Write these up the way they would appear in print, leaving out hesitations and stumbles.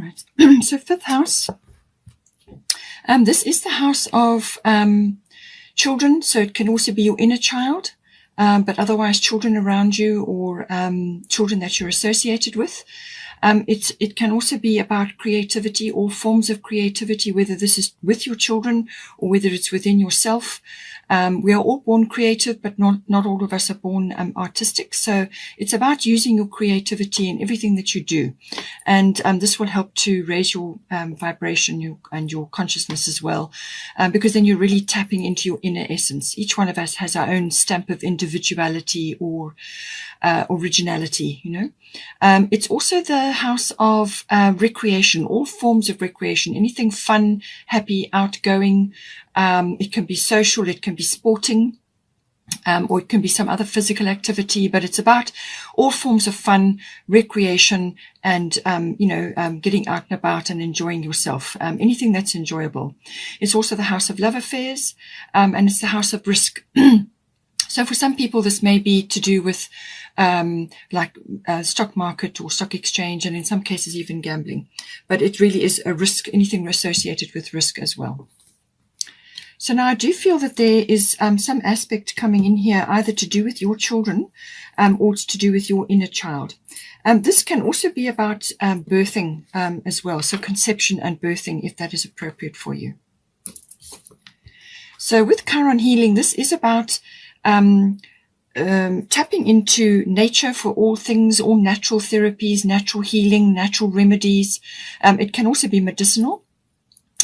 right. So fifth house. This is the house of children, so it can also be your inner child, but otherwise children around you or children that you're associated with. It can also be about creativity, all forms of creativity, whether this is with your children or whether it's within yourself. We are all born creative, but not all of us are born artistic. So it's about using your creativity in everything that you do. And this will help to raise your vibration and your consciousness as well, because then you're really tapping into your inner essence. Each one of us has our own stamp of individuality or originality, you know. It's also the house of recreation, all forms of recreation, anything fun, happy, outgoing. It can be social, it can be sporting, or it can be some other physical activity, but it's about all forms of fun, recreation, and, getting out and about and enjoying yourself, anything that's enjoyable. It's also the house of love affairs, and it's the house of risk. So for some people, this may be to do with stock market or stock exchange, and in some cases even gambling. But it really is a risk, anything associated with risk as well. So now I do feel that there is some aspect coming in here, either to do with your children or to do with your inner child. This can also be about birthing as well, so conception and birthing, if that is appropriate for you. So with Chiron healing, this is about tapping into nature for all things, all natural therapies, natural healing, natural remedies. It can also be medicinal.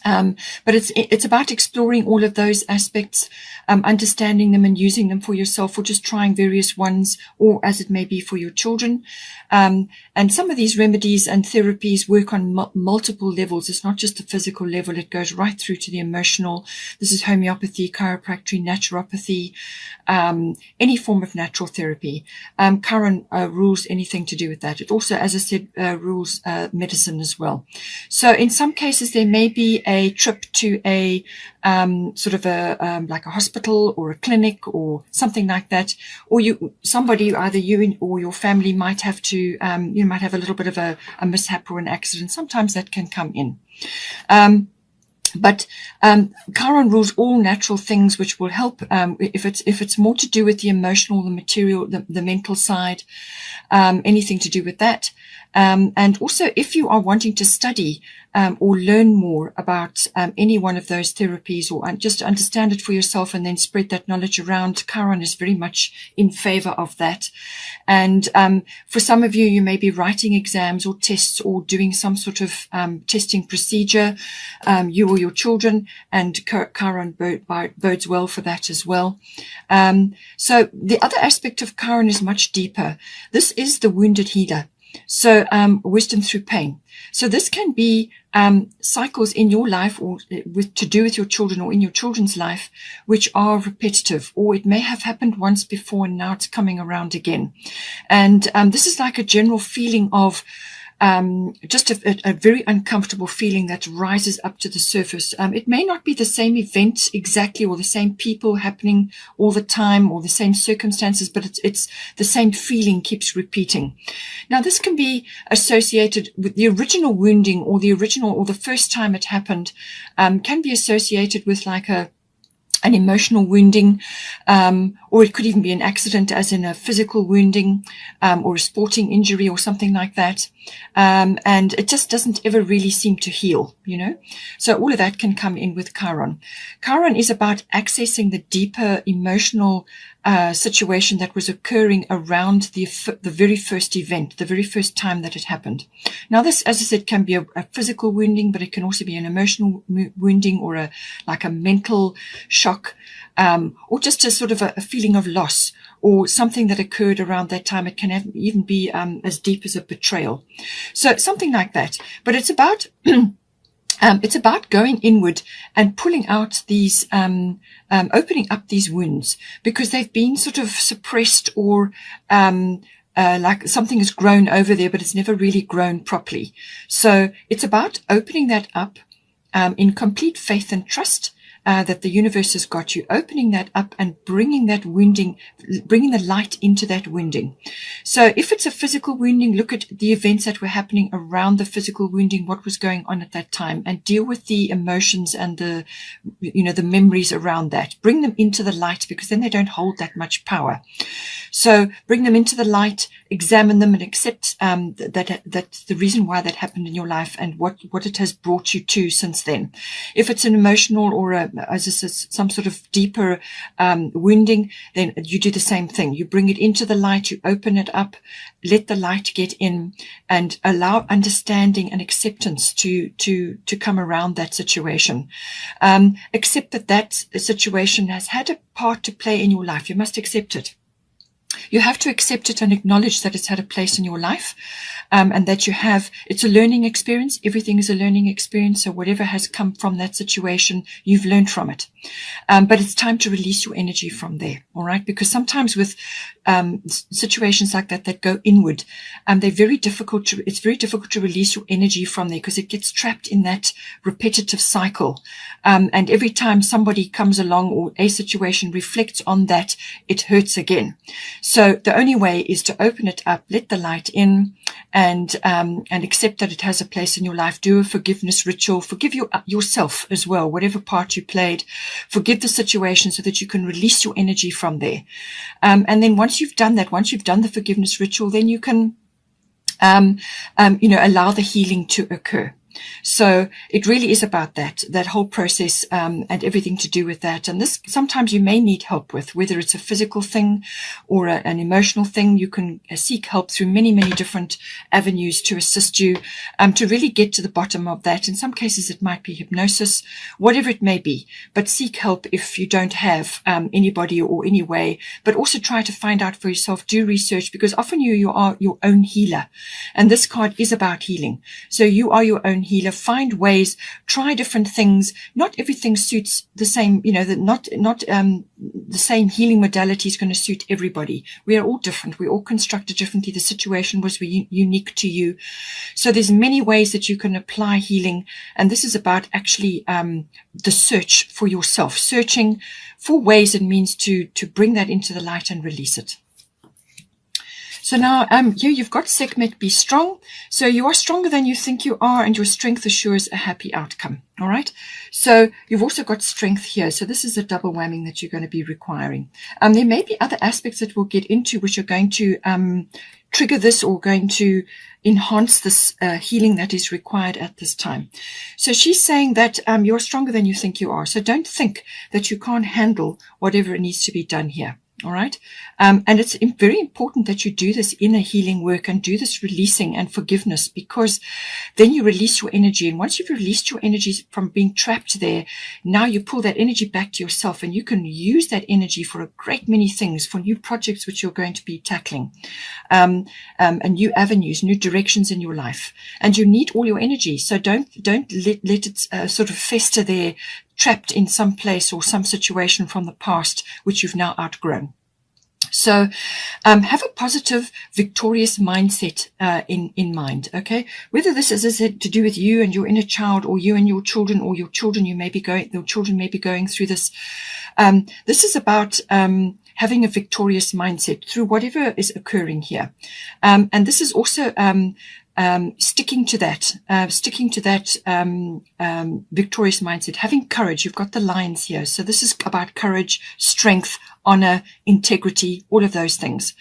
But it's about exploring all of those aspects, understanding them and using them for yourself, or just trying various ones, or as it may be for your children. And some of these remedies and therapies work on multiple levels. It's not just the physical level. It goes right through to the emotional. This is homeopathy, chiropractic, naturopathy, any form of natural therapy. Chiron rules anything to do with that. It also, as I said, rules medicine as well. So in some cases, there may be a trip to a like a hospital or a clinic or something like that, or either you or your family might have to, you might have a little bit of a mishap or an accident. Sometimes that can come in. But Chiron rules all natural things, which will help if it's more to do with the emotional, the material, the mental side, anything to do with that. And also, if you are wanting to study or learn more about any one of those therapies, or just to understand it for yourself and then spread that knowledge around, Chiron is very much in favor of that. And for some of you, you may be writing exams or tests or doing some sort of testing procedure, you or your children, and Chiron bodes well for that as well. So the other aspect of Chiron is much deeper. This is the wounded healer. So wisdom through pain. So this can be cycles in your life, or to do with your children or in your children's life, which are repetitive, or it may have happened once before and now it's coming around again. And this is like a general feeling of just a very uncomfortable feeling that rises up to the surface. It may not be the same event exactly, or the same people happening all the time, or the same circumstances, but it's the same feeling keeps repeating. Now, this can be associated with the original wounding, or the first time it happened, can be associated with like an emotional wounding, or it could even be an accident, as in a physical wounding, or a sporting injury or something like that. And it just doesn't ever really seem to heal, you know. So all of that can come in with Chiron. Chiron is about accessing the deeper emotional situation that was occurring around the very first event, the very first time that it happened. Now, this, as I said, can be a physical wounding, but it can also be an emotional wounding, or like a mental shock, or just a sort of a feeling of loss, or something that occurred around that time. It can even be as deep as a betrayal. So something like that. But it's about it's about going inward and pulling out these, opening up these wounds, because they've been sort of suppressed, or like something has grown over there, but it's never really grown properly. So it's about opening that up in complete faith and trust, that the universe has got you, opening that up and bringing that wounding, bringing the light into that wounding. So if it's a physical wounding, look at the events that were happening around the physical wounding, what was going on at that time, and deal with the emotions and the memories around that. Bring them into the light, because then they don't hold that much power. So bring them into the light, examine them, and accept that's the reason why that happened in your life and what it has brought you to since then. If it's an emotional or some sort of deeper wounding, then you do the same thing. You bring it into the light, you open it up, let the light get in, and allow understanding and acceptance to come around that situation. Accept that situation has had a part to play in your life. You must accept it. You have to accept it and acknowledge that it's had a place in your life, and that it's a learning experience. Everything is a learning experience. So whatever has come from that situation, you've learned from it. But it's time to release your energy from there. All right. Because sometimes with situations like that go inward, it's very difficult to release your energy from there, because it gets trapped in that repetitive cycle. And every time somebody comes along or a situation reflects on that, it hurts again. So the only way is to open it up, let the light in, and accept that it has a place in your life. Do a forgiveness ritual. Forgive yourself as well, whatever part you played. Forgive the situation so that you can release your energy from there. And then once you've done that, once you've done the forgiveness ritual, then you can allow the healing to occur. So it really is about that whole process, and everything to do with that. And this, sometimes you may need help with, whether it's a physical thing or an emotional thing. You can seek help through many, many different avenues to assist you, to really get to the bottom of that. In some cases, it might be hypnosis, whatever it may be, but seek help if you don't have anybody or any way. But also try to find out for yourself, do research, because often you are your own healer. And this card is about healing. So you are your own healer. Find ways, try different things. Not everything suits the same, not the same healing modality is going to suit everybody. We are all different. We're all constructed differently. The situation was unique to you. So there's many ways that you can apply healing. And this is about actually the search for yourself, searching for ways and means to bring that into the light and release it. So now here you've got Sekhmet, be strong. So you are stronger than you think you are, and your strength assures a happy outcome. All right. So you've also got strength here. So this is a double whammy that you're going to be requiring. There may be other aspects that we'll get into which are going to trigger this or going to enhance this healing that is required at this time. So she's saying that you're stronger than you think you are. So don't think that you can't handle whatever needs to be done here. All right. And it's very important that you do this inner healing work and do this releasing and forgiveness, because then you release your energy. And once you've released your energy from being trapped there, now you pull that energy back to yourself, and you can use that energy for a great many things, for new projects which you're going to be tackling, and new avenues, new directions in your life. And you need all your energy. So don't let it sort of fester there, trapped in some place or some situation from the past, which you've now outgrown. So have a positive, victorious mindset in mind, okay? Whether this is, as I said, to do with you and your inner child, or you and your children, or your children may be going through this. This is about having a victorious mindset through whatever is occurring here. And this is also sticking to that victorious mindset, having courage. You've got the lines here. So this is about courage, strength, honor, integrity, all of those things.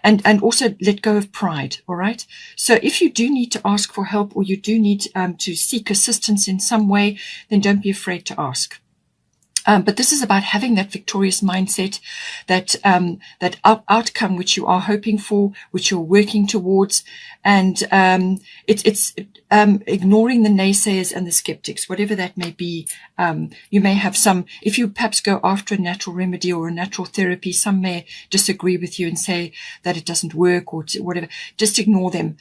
And also let go of pride. All right. So if you do need to ask for help, or you do need to seek assistance in some way, then don't be afraid to ask. But this is about having that victorious mindset, that outcome which you are hoping for, which you're working towards, and it's ignoring the naysayers and the skeptics, whatever that may be. You may have some, if you perhaps go after a natural remedy or a natural therapy, some may disagree with you and say that it doesn't work or whatever. Just ignore them.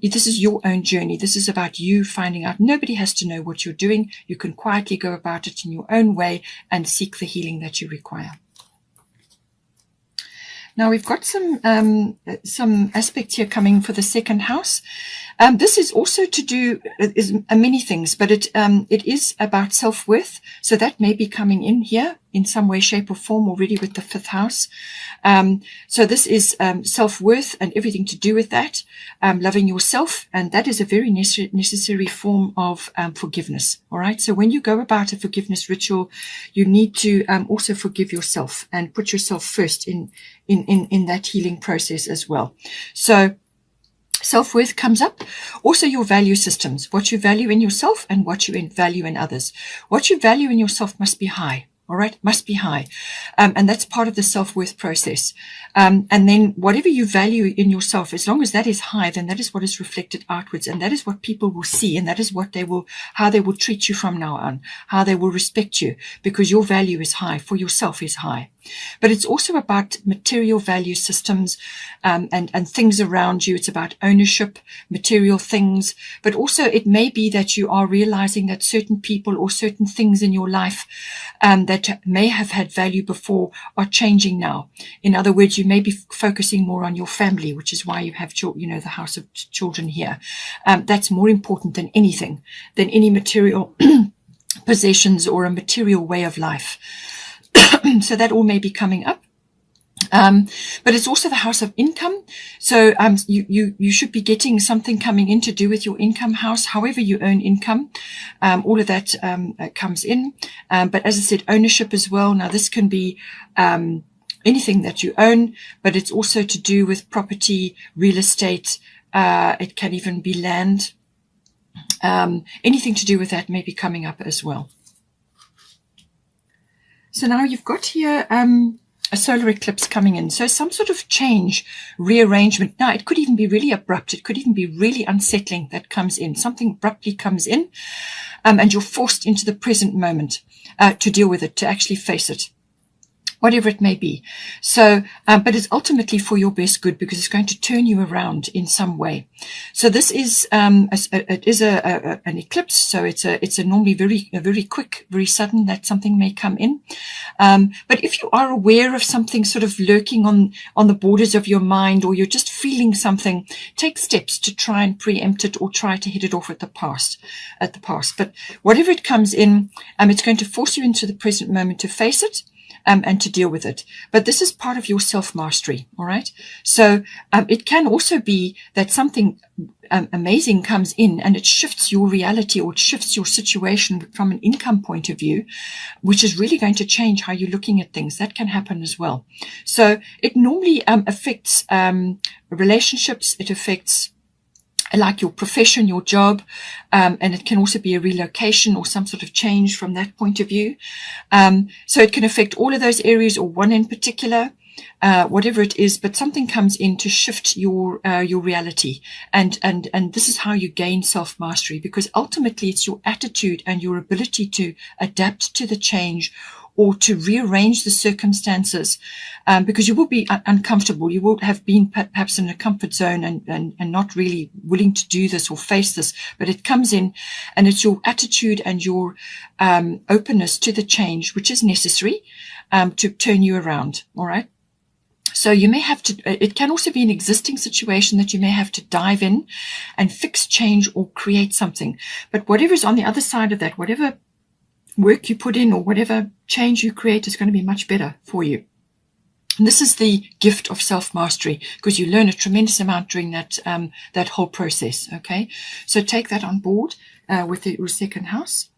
This is your own journey. This is about you finding out. Nobody has to know what you're doing. You can quietly go about it in your own way and seek the healing that you require. Now we've got some aspects here coming for the second house. This is also to do is many things, but it is about self-worth. So that may be coming in here in some way, shape, or form already with the fifth house. So this is self-worth and everything to do with that, loving yourself, and that is a very necessary form of forgiveness. All right. So when you go about a forgiveness ritual, you need to also forgive yourself and put yourself first in that healing process as well. So self-worth comes up. Also your value systems, what you value in yourself and what you value in others. What you value in yourself must be high. All right, must be high. And that's part of the self-worth process. And then whatever you value in yourself, as long as that is high, then that is what is reflected outwards. And that is what people will see. And that is what how they will treat you from now on, how they will respect you, because your value is high, for yourself is high. But it's also about material value systems, and things around you. It's about ownership, material things, but also it may be that you are realizing that certain people or certain things in your life, that may have had value before are changing now. In other words, you may be focusing more on your family, which is why you have, the house of children here. That's more important than anything, than any material possessions or a material way of life. So that all may be coming up. But it's also the house of income. So you should be getting something coming in to do with your income house, however you earn income. All of that comes in. But as I said, ownership as well. Now this can be anything that you own, but it's also to do with property, real estate. It can even be land. Anything to do with that may be coming up as well. So now you've got here a solar eclipse coming in. So some sort of change, rearrangement. Now, it could even be really abrupt. It could even be really unsettling that comes in. Something abruptly comes in, and you're forced into the present moment to deal with it, to actually face it, whatever it may be. So, but it's ultimately for your best good, because it's going to turn you around in some way. So this is, an eclipse. So it's a normally very quick, very sudden that something may come in. But if you are aware of something sort of lurking on the borders of your mind, or you're just feeling something, take steps to try and preempt it or try to hit it off at the past. But whatever it comes in, it's going to force you into the present moment to face it. And to deal with it. But this is part of your self-mastery, all right? So it can also be that something amazing comes in and it shifts your reality, or it shifts your situation from an income point of view, which is really going to change how you're looking at things. That can happen as well. So it normally affects relationships. It affects like your profession, your job, and it can also be a relocation or some sort of change from that point of view. So it can affect all of those areas, or one in particular, whatever it is, but something comes in to shift your reality. And this is how you gain self-mastery, because ultimately it's your attitude and your ability to adapt to the change, or to rearrange the circumstances, because you will be uncomfortable. You will have been perhaps in a comfort zone and not really willing to do this or face this, but it comes in, and it's your attitude and your openness to the change, which is necessary to turn you around. All right. So you may have to, it can also be an existing situation that you may have to dive in and fix, change, or create something. But whatever is on the other side of that, whatever work you put in or whatever change you create, is going to be much better for you. And this is the gift of self-mastery, because you learn a tremendous amount during that whole process. Okay, so take that on board with your second house.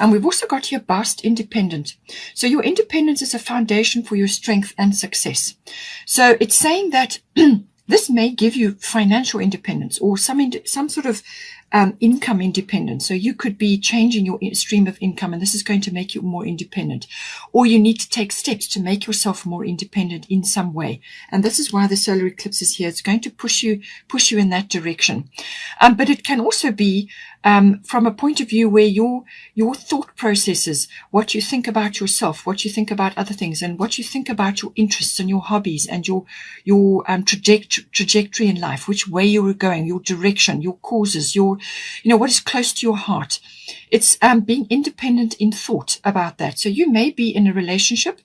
And we've also got here Bast independent. So your independence is a foundation for your strength and success. So it's saying that this may give you financial independence, or some sort of income independence. So you could be changing your stream of income, and this is going to make you more independent, or you need to take steps to make yourself more independent in some way. And this is why the solar eclipse is here. It's going to push you in that direction. But it can also be from a point of view where your thought processes, what you think about yourself, what you think about other things, and what you think about your interests and your hobbies and your trajectory in life, which way you're going, your direction, your causes, what is close to your heart. It's being independent in thought about that. So you may be in a relationship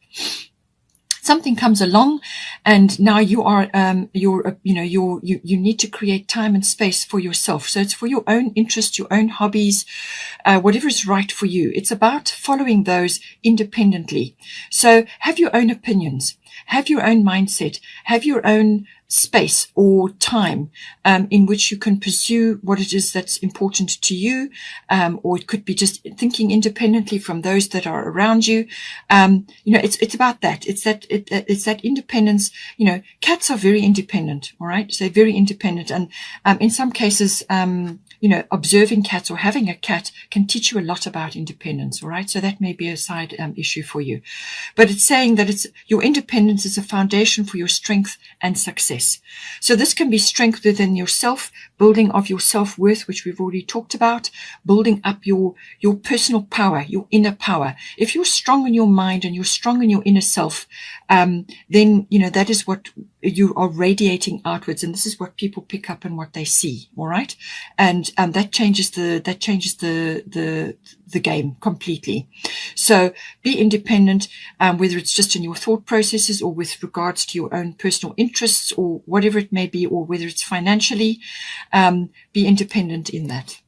something comes along and now you are you need to create time and space for yourself. So it's for your own interest, your own hobbies, whatever is right for you. It's about following those independently. So have your own opinions, have your own mindset, have your own space or time in which you can pursue what it is that's important to you, or it could be just thinking independently from those that are around you. It's about that. It's that independence. Cats are very independent. All right, so they're very independent, and in some cases, observing cats or having a cat can teach you a lot about independence. All right, so that may be a side issue for you, but it's saying that your independence is a foundation for your strength and success. So this can be strength within yourself, building of your self-worth, which we've already talked about, building up your personal power, your inner power. If you're strong in your mind and you're strong in your inner self, then, that is what you are radiating outwards. And this is what people pick up and what they see. All right. And, that changes the game completely. So be independent, whether it's just in your thought processes or with regards to your own personal interests or whatever it may be, or whether it's financially, be independent in that.